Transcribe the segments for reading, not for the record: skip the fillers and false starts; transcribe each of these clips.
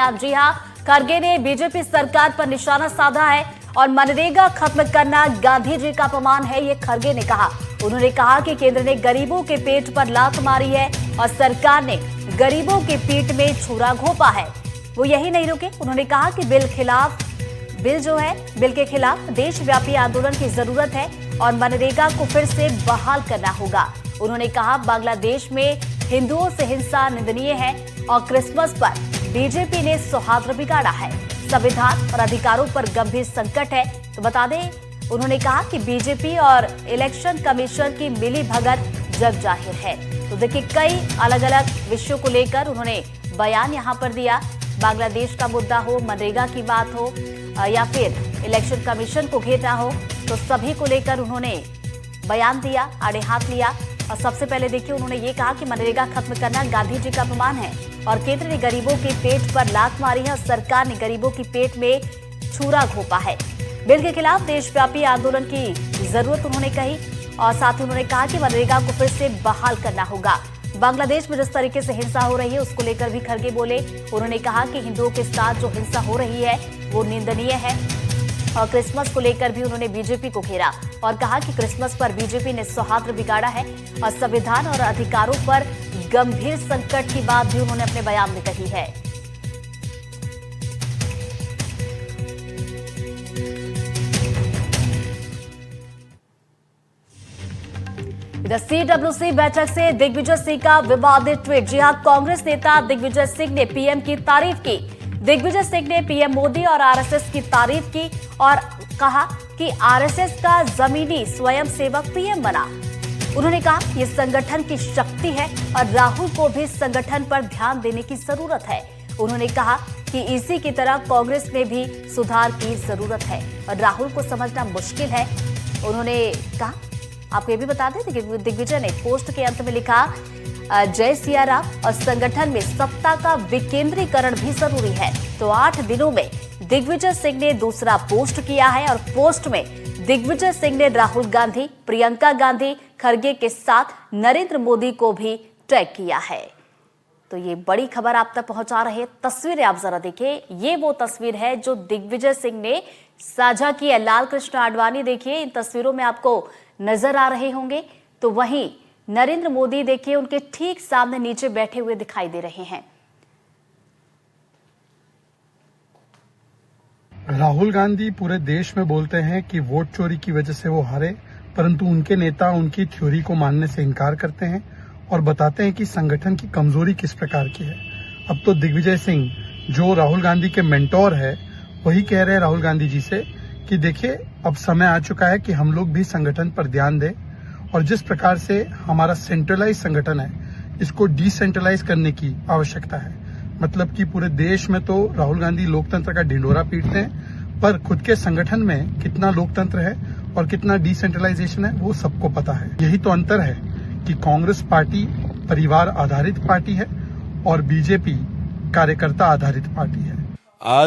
बयान। जी हां, खड़गे ने बीजेपी सरकार पर निशाना साधा है और मनरेगा खत्म करना गांधी जी का अपमान है, ये खड़गे ने कहा। उन्होंने कहा कि केंद्र ने गरीबों के पेट पर लात मारी है और सरकार ने गरीबों के पेट में छुरा घोंपा है। वो यही नहीं रुके, उन्होंने कहा कि बिल के खिलाफ देशव्यापी आंदोलन की जरूरत है और मनरेगा को फिर से बहाल करना होगा। उन्होंने कहा बांग्लादेश में हिंदुओं से हिंसा निंदनीय है और क्रिसमस पर बीजेपी ने सौहार्द बिगाड़ा है। संविधान और अधिकारों पर गंभीर संकट है। तो बता दें, उन्होंने कहा कि बीजेपी और इलेक्शन कमीशन की मिली भगत जग जाहिर है। तो देखिए, कई अलग अलग विषयों को लेकर उन्होंने बयान यहां पर दिया। बांग्लादेश का मुद्दा हो, मनरेगा की बात हो या फिर इलेक्शन कमीशन को घेरना हो, तो सभी को लेकर उन्होंने बयान दिया, आड़े हाथ लिया। और सबसे पहले देखिए, उन्होंने ये कहा कि मनरेगा खत्म करना गांधी जी का अपमान है और केंद्र ने गरीबों के पेट पर लात मारी है और सरकार ने गरीबों के पेट में छुरा घोंपा है। बिल के खिलाफ देशव्यापी आंदोलन की जरूरत उन्होंने कही और साथ ही उन्होंने कहा कि मनरेगा को फिर से बहाल करना होगा। बांग्लादेश में जिस तरीके से हिंसा हो रही है उसको लेकर भी खड़गे बोले। उन्होंने कहा कि हिंदुओं के साथ जो हिंसा हो रही है वो निंदनीय है और क्रिसमस को लेकर भी उन्होंने बीजेपी को घेरा और कहा कि क्रिसमस पर बीजेपी ने सौहार्द बिगाड़ा है और संविधान और अधिकारों पर गंभीर संकट की बात भी उन्होंने अपने बयान में कही है। सीडब्ल्यूसी बैठक से दिग्विजय सिंह का विवादित ट्वीट। जी हां, कांग्रेस नेता दिग्विजय सिंह ने पीएम की तारीफ की। दिग्विजय सिंह ने पीएम मोदी और आरएसएस की तारीफ की और कहा कि आरएसएस का जमीनी स्वयंसेवक पीएम बना। उन्होंने कहा यह संगठन की शक्ति है और राहुल को भी संगठन पर ध्यान देने की जरूरत है। उन्होंने कहा कि इसी की तरह कांग्रेस में भी सुधार की जरूरत है और राहुल को समझना मुश्किल है। उन्होंने कहा, आपको ये भी बता दें कि दिग्विजय ने पोस्ट के अंत में लिखा, जय सिया राम और संगठन में सत्ता का विकेंद्रीकरण भी जरूरी है। तो 8 दिनों में दिग्विजय सिंह ने दूसरा पोस्ट किया है और पोस्ट में दिग्विजय सिंह ने राहुल गांधी, प्रियंका गांधी, खड़गे के साथ नरेंद्र मोदी को भी टैग किया है। तो ये बड़ी खबर आप तक पहुंचा रहे तस्वीरें आप जरा देखिए। ये वो तस्वीर है जो दिग्विजय सिंह ने साझा की है। लाल कृष्ण आडवाणी देखिए इन तस्वीरों में आपको नजर आ रहे होंगे, तो वहीं नरेंद्र मोदी देखिए उनके ठीक सामने नीचे बैठे हुए दिखाई दे रहे हैं। राहुल गांधी पूरे देश में बोलते हैं कि वोट चोरी की वजह से वो हारे, परंतु उनके नेता उनकी थ्योरी को मानने से इनकार करते हैं और बताते हैं कि संगठन की कमजोरी किस प्रकार की है। अब तो दिग्विजय सिंह, जो राहुल गांधी के मेंटोर है, वही कह रहे हैं राहुल गांधी जी से कि देखिए, अब समय आ चुका है कि हम लोग भी संगठन पर ध्यान दें और जिस प्रकार से हमारा सेंट्रलाइज संगठन है, इसको डिसेंट्रलाइज करने की आवश्यकता है। मतलब कि पूरे देश में तो राहुल गांधी लोकतंत्र का ढिंढोरा पीटते हैं, पर खुद के संगठन में कितना लोकतंत्र है और कितना डिसेंट्रलाइजेशन है वो सबको पता है। यही तो अंतर है कि कांग्रेस पार्टी परिवार आधारित पार्टी है और बीजेपी कार्यकर्ता आधारित पार्टी है।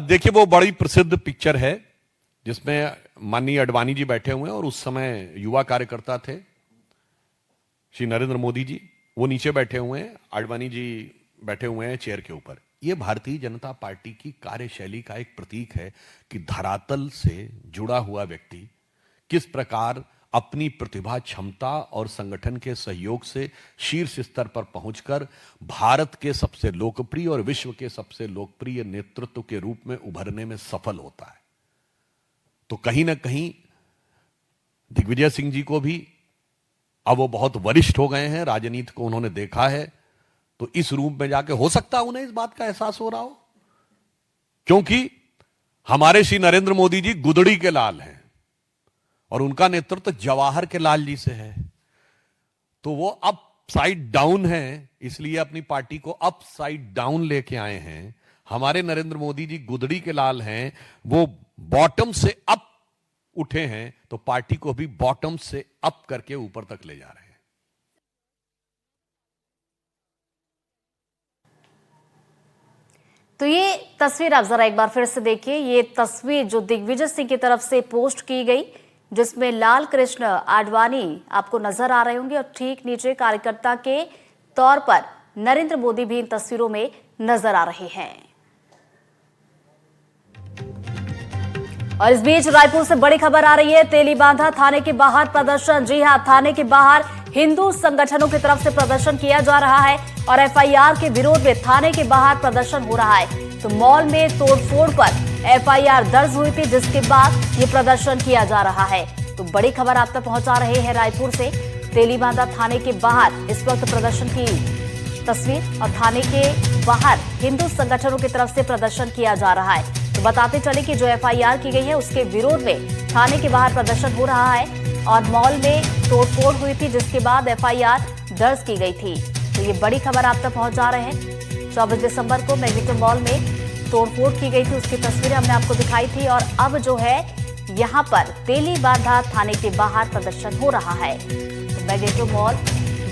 देखिए, वो बड़ी प्रसिद्ध पिक्चर है जिसमें माननीय आडवाणी जी बैठे हुए हैं और उस समय युवा कार्यकर्ता थे श्री नरेंद्र मोदी जी, वो नीचे बैठे हुए हैं, आडवाणी जी बैठे हुए हैं चेयर के ऊपर। ये भारतीय जनता पार्टी की कार्यशैली का एक प्रतीक है कि धरातल से जुड़ा हुआ व्यक्ति किस प्रकार अपनी प्रतिभा, क्षमता और संगठन के सहयोग से शीर्ष स्तर पर पहुंचकर भारत के सबसे लोकप्रिय और विश्व के सबसे लोकप्रिय नेतृत्व के रूप में उभरने में सफल होता है। तो कहीं ना कहीं दिग्विजय सिंह जी को भी, अब वो बहुत वरिष्ठ हो गए हैं, राजनीति को उन्होंने देखा है, तो इस रूप में जाके हो सकता है उन्हें इस बात का एहसास हो रहा हो, क्योंकि हमारे श्री नरेंद्र मोदी जी गुदड़ी के लाल हैं और उनका नेतृत्व जवाहर के लाल जी से है। तो वो अप साइड डाउन है, इसलिए अपनी पार्टी को अप साइड डाउन लेके आए हैं। हमारे नरेंद्र मोदी जी गुदड़ी के लाल हैं, वो बॉटम से अप उठे हैं, तो पार्टी को भी बॉटम से अप करके ऊपर तक ले जा रहे हैं। तो ये तस्वीर आप जरा एक बार फिर से देखिए। ये तस्वीर जो दिग्विजय सिंह की तरफ से पोस्ट की गई, जिसमें लाल कृष्ण आडवाणी आपको नजर आ रहे होंगे और ठीक नीचे कार्यकर्ता के तौर पर नरेंद्र मोदी भी इन तस्वीरों में नजर आ रहे हैं। और इस बीच रायपुर से बड़ी खबर आ रही है। तेलीबांधा थाने के बाहर प्रदर्शन। जी हां, थाने के बाहर हिंदू संगठनों की तरफ से प्रदर्शन किया जा रहा है और एफआईआर के विरोध में थाने के बाहर प्रदर्शन हो रहा है। तो मॉल में तोड़फोड़ पर एफआईआर दर्ज हुई थी, जिसके बाद ये प्रदर्शन किया जा रहा है। तो बड़ी खबर आप तक पहुंचा रहे हैं रायपुर से। तेलीबांधा थाने के बाहर इस वक्त प्रदर्शन की तस्वीर और थाने के बाहर हिंदू संगठनों की तरफ से प्रदर्शन किया जा रहा है। तो बताते चले कि जो एफआईआर की गई है उसके विरोध में थाने के बाहर प्रदर्शन हो रहा है और मॉल में तोड़फोड़ हुई थी, जिसके बाद एफआईआर दर्ज की गई थी। तो ये बड़ी खबर आप तक पहुंचा रहे हैं। 24 दिसंबर को मैग्नेटो मॉल में तोड़फोड़ की गई थी, उसकी तस्वीरें हमने आपको दिखाई थी और अब जो है यहाँ पर तेलीबांधा थाने के बाहर प्रदर्शन हो रहा है। तो मैग्नेटो मॉल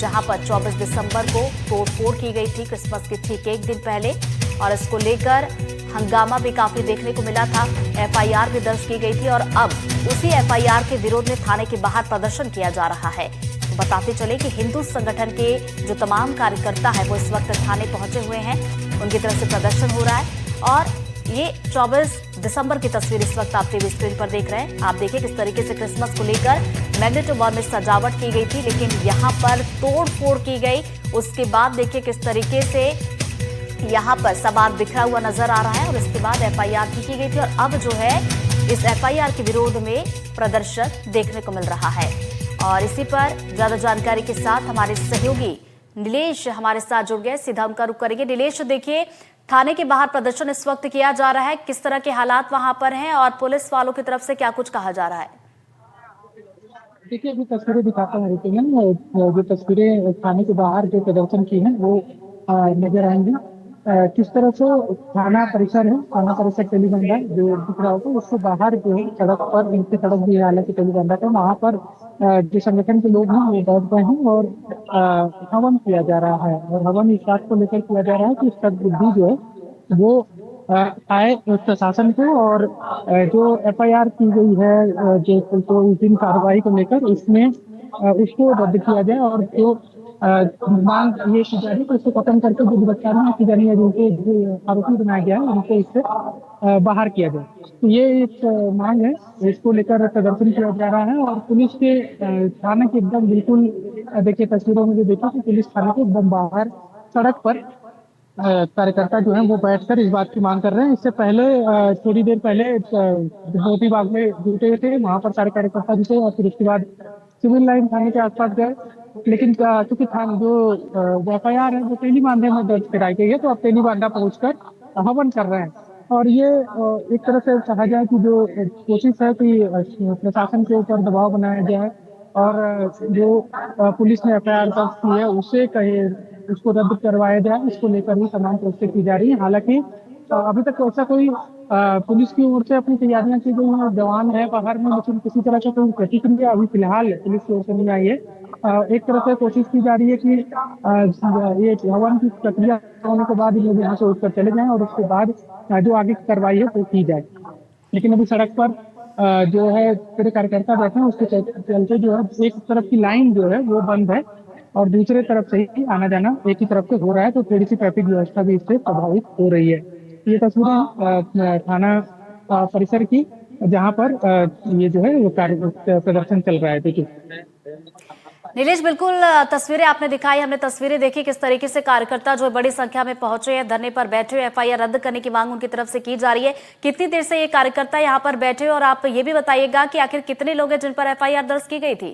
जहां पर 24 दिसंबर को तोड़फोड़ की गई थी, क्रिसमस के ठीक एक दिन पहले, और इसको लेकर हंगामा भी काफी देखने को मिला था। एफआईआर भी दर्ज की गई थी और अब उसी एफआईआर के विरोध में थाने के बाहर प्रदर्शन किया जा रहा है। तो बताते चले कि हिंदू संगठन के जो तमाम कार्यकर्ता है वो इस वक्त थाने पहुंचे हुए हैं, उनकी तरफ से प्रदर्शन हो रहा है। और ये 24 दिसंबर की तस्वीर इस वक्त आप टीवी स्क्रीन पर देख रहे हैं। आप देखिए किस तरीके से क्रिसमस को लेकर मैग्नेटो मॉल में सजावट की गई थी, लेकिन यहाँ पर तोड़-फोड़ की गई। उसके बाद देखिए किस तरीके से यहाँ पर सामान बिखरा हुआ नजर आ रहा है और इसके बाद एफआईआर भी की गई थी और अब जो है इस एफआईआर के विरोध में प्रदर्शन देखने को मिल रहा है। और इसी पर ज्यादा जानकारी के साथ हमारे सहयोगी नीलेश हमारे साथ जुड़ गए, सीधा उनका रुख करेंगे। नीलेश, देखिए थाने के बाहर प्रदर्शन इस वक्त किया जा रहा है, किस तरह के हालात वहां पर हैं और पुलिस वालों की तरफ से क्या कुछ कहा जा रहा है? देखिए, अभी तस्वीरें दिखाता हूँ जो तस्वीरें थाने के बाहर जो प्रदर्शन की हैं वो नजर आएंगी। किस तरह से थाना परिसर है, थाना परिसर तेलीबांधा जो दिख रहा होगा, उसके बाहर जो है सड़क पर, इनकी सड़क भी है हालांकि तेलीबांधा का, वहाँ पर जो संगठन के लोग हैं वो बैठ गए हैं और हवन किया जा रहा है। और हवन इस बात को लेकर किया जा रहा है कि सद्बुद्धि जो है वो आए प्रशासन को और जो एफआईआर की गई है जो तो इस दिन कार्रवाई को लेकर उसमें उसको रद्द किया जाए और जो मांग ये की जा रही है उसको खत्म करके जो गिरफ्तारियां की जा रही है, जिनके जो आरोपी बनाया गया है उनको इससे बाहर किया जाए। तो ये एक मांग है, इसको लेकर प्रदर्शन किया जा रहा है। और पुलिस के थाने के एकदम बिल्कुल देखिए तस्वीरों में जो देखा कि पुलिस थाने के एकदम बाहर सड़क पर कार्यकर्ता जो है वो बैठकर इस बात की मांग कर रहे हैं। इससे पहले थोड़ी देर पहले मोती बाग में जुटे थे, वहां पर सारे कार्यकर्ता जुटे और फिर उसके बाद सिविल लाइन थाने के आसपास गए। लेकिन चूंकि थाना जो एफआईआर है वो तेलीबांधा में दर्ज कराई गई है, तो अब तेलीबांधा पहुंचकर हवन कर रहे हैं। और ये एक तरह से कहा जाए कि जो कोशिश है कि प्रशासन के ऊपर दबाव बनाया जाए और जो पुलिस ने एफआईआर दर्ज की है उसे कहे उसको रद्द करवाया जाए, इसको लेकर ही तमाम कोशिशें की जा रही है। हालांकि अभी तक ऐसा कोई पुलिस की ओर से अपनी तैयारियां की गई हैं, जवान है बाहर में, लेकिन किसी तरह का कोई प्रतिक्रिया अभी फिलहाल पुलिस की ओर से नहीं आई है। एक तरह से कोशिश की जा रही है कि ये हवन की प्रक्रिया होने के बाद लोग यहाँ से उठकर चले जाएं और उसके बाद जो आगे की कार्रवाई है वो की जाए। लेकिन अभी सड़क पर जो है पूरे कार्यकर्ता बैठे हैं, उसके चलते जो है एक तरफ की लाइन जो है वो बंद है और दूसरे तरफ से ही आना जाना एक ही तरफ से हो रहा है, तो थोड़ी सी ट्रैफिक व्यवस्था भी इससे प्रभावित हो रही है। ये तस्वीरें थाना परिसर की जहां पर ये जो है वो प्रदर्शन चल रहा है। देखिए नीलेश, बिल्कुल तस्वीरें आपने दिखाई, हमने तस्वीरें देखी किस तरीके से कार्यकर्ता जो बड़ी संख्या में पहुंचे हैं, धरने पर बैठे हुए, एफआईआर रद्द करने की मांग उनकी तरफ से की जा रही है। कितनी देर से ये कार्यकर्ता यहाँ पर बैठे और आप ये भी बताइएगा कि आखिर कितने लोग हैं जिन पर एफआईआर दर्ज की गई थी?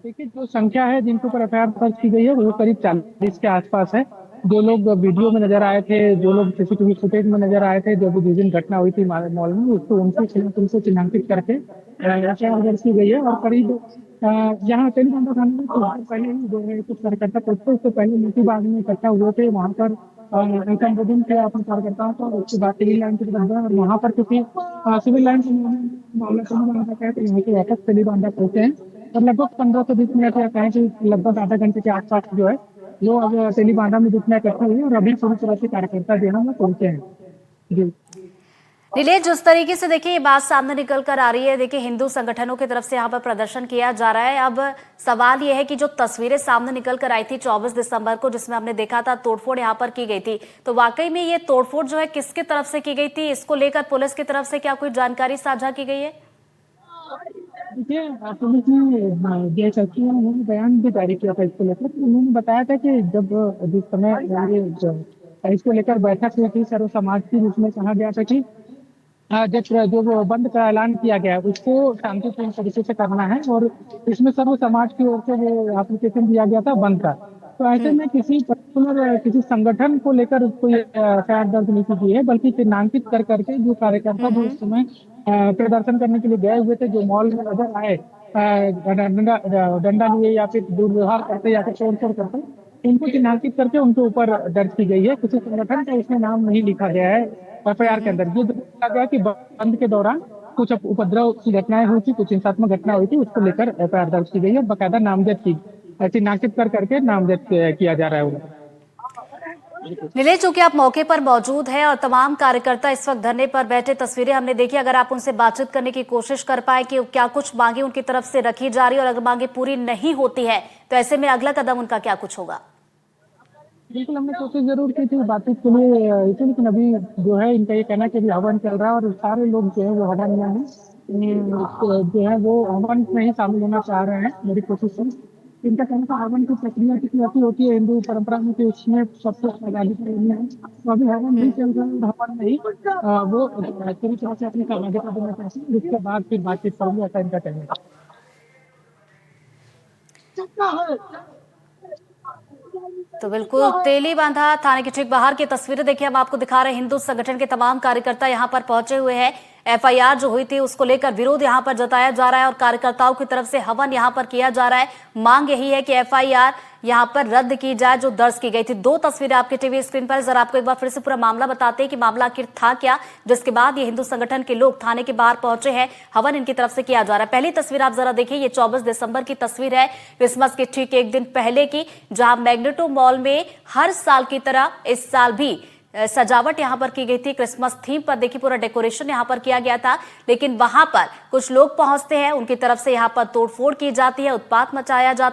देखिए, जो संख्या है जिनके ऊपर एफआईआर दर्ज की गई है वो करीब 40 के आसपास है। जो लोग वीडियो में नजर आए थे, जो लोग सीसीटीवी फुटेज में नजर आए थे, जो भी जिस दिन घटना हुई थी मॉल में, उसको उनसे चिन्हांकित करके एफआईआर दर्ज की गई है। और करीब यहाँ तेलीबांधा थाने में पहले ही जो है कुछ कार्यकर्ता पहुंचते, उससे पहले मोती बाग में इकट्ठा हुए थे, वहाँ पर संबोधन किया अपने कार्यकर्ताओं को। उसके बाद सिविल लाइन की तरफ गए और वहाँ पर क्योंकि सिविल लाइन से मामला तेलीबांधा का है तो यहाँ से वापस तेलीबांधा पहुंचे हैं और लगभग 15 से 20 मिनट या कहें कि लगभग आधा घंटे के आसपास जो है वो अब तेलीबांधा में जितना इकट्ठा हुए और अभी पूरी तरह से कार्यकर्ता जो है वो पहुंचे हैं। जी नीलेश, जिस तरीके से देखिए ये बात सामने निकल कर आ रही है, देखिए हिंदू संगठनों की तरफ से यहाँ पर प्रदर्शन किया जा रहा है। अब सवाल ये है कि जो तस्वीरें सामने निकल कर आई थी 24 दिसंबर को, जिसमें हमने देखा था तोड़फोड़ यहाँ पर की गई थी, तो वाकई में ये तोड़फोड़ जो है किसकी तरफ से की गई थी, इसको लेकर पुलिस की तरफ से क्या कोई जानकारी साझा की गई है? देखिए, पुलिस ने डीएसपी ने उन्होंने बयान भी जारी किया था इसको लेकर। तो उन्होंने बताया था कि जब जिस समय इसको लेकर बैठक हुई थी सर्व समाज की, उसमें कहा गया था कि जब जो वो बंद का ऐलान किया गया है, उसको शांतिपूर्ण तरीके से करना है और इसमें सर्व समाज की ओर से वो एप्लीकेशन दिया गया था बंद का। तो ऐसे में किसी पर्टिकुलर किसी संगठन को लेकर कोई एफआईआर दर्ज नहीं की गई है, बल्कि चिन्हांकित कर करके जो कार्यकर्ता जो उस समय प्रदर्शन करने के लिए गए हुए थे, जो मॉल में नजर आए डंडा लिए या फिर दुर्व्यवहार करते या फिर तोड़फोड़ करते, उनको चिन्हांकित करके उनके ऊपर दर्ज की गई है। किसी संगठन का इसमें नाम नहीं लिखा गया है एफआईआर के अंदर। ये देखा गया कि बंद के दौरान कुछ उपद्रव की घटनाएं हुई थी, कुछ हिंसात्मक घटना हुई थी, उसको लेकर एफआईआर दर्ज की गई है। बकायदा नामजद की चिन्हांकित कर करके नामजद किया जा रहा है उन्हें। नीलेश, चूंकि आप मौके पर मौजूद हैं और तमाम कार्यकर्ता इस वक्त धरने पर बैठे, तस्वीरें हमने देखी, अगर आप उनसे बातचीत करने की कोशिश कर पाए कि क्या कुछ मांगे उनकी तरफ से रखी जा रही है और अगर मांगे पूरी नहीं होती है तो ऐसे में अगला कदम उनका क्या कुछ होगा? बिल्कुल, हमने कोशिश जरूर की थी बातचीत के लिए, लेकिन अभी जो है इनका ये कहना कि अभी हवन चल रहा है और सारे लोग जो है वो हवन में हैं, जो है वो हवन में ही शामिल होना चाह रहे हैं। मेरी कोशिश से इनका कहना था हवन की प्रक्रिया कितनी ऐसी होती है हिंदू परंपरा में कि उसमें सबसे आजादी करनी है। तो अभी हवन नहीं चल रहा है और हवन में ही वो पूरी तरह से अपनी सहभागिता देना चाहते हैं। उसके बाद फिर बातचीत करेंगे, ऐसा इनका कहना है। तो बिल्कुल तेली बांधा थाने के ठीक बाहर की तस्वीरें देखिए हम आपको दिखा रहे हैं। हिंदू संगठन के तमाम कार्यकर्ता यहां पर पहुंचे हुए हैं। एफआईआर जो हुई थी उसको लेकर विरोध यहां पर जताया जा रहा है और कार्यकर्ताओं की तरफ से हवन यहां पर किया जा रहा है। मांग यही है कि एफआईआर यहां पर रद्द की जाए जो दर्ज की गई थी। दो तस्वीरें आपके टीवी स्क्रीन पर, जरा आपको एक बार फिर से पूरा मामला बताते हैं कि मामला आखिर था क्या, जिसके बाद ये हिंदू संगठन के लोग थाने के बाहर पहुंचे हैं। हवन इनकी तरफ से किया जा रहा है। पहली तस्वीर आप जरा देखिए, ये 24 दिसंबर की तस्वीर है, क्रिसमस के ठीक एक दिन पहले की, जहां मैग्नेटो मॉल में हर साल की तरह इस साल भी सजावट यहां पर की गई थी। क्रिसमस थीम पर देखिए पूरा डेकोरेशन यहां पर किया गया था, लेकिन वहां पर कुछ लोग पहुंचते हैं, उनकी तरफ से यहां पर तोड़फोड़ की जाती है, उत्पात मचाया जाता है।